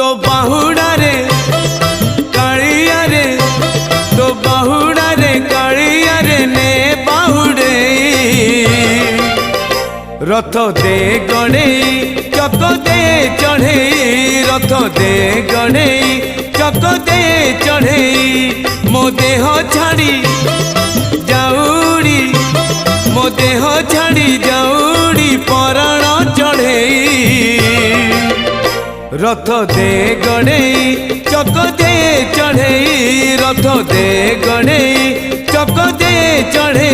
तो बाहुड़ा रे कालिया रे तो बाहुड़ा रे कालिया रे ने बाहुड़े रथ दे गणे चक दे चढ़े रथ दे गणे चक दे चढ़े मो देह छाड़ी जाऊड़ी मो देह छाड़ी जाऊड़ी पराण चढ़े रथ दे गणे चक दे चढ़े रथ दे गणे चक दे चढ़े।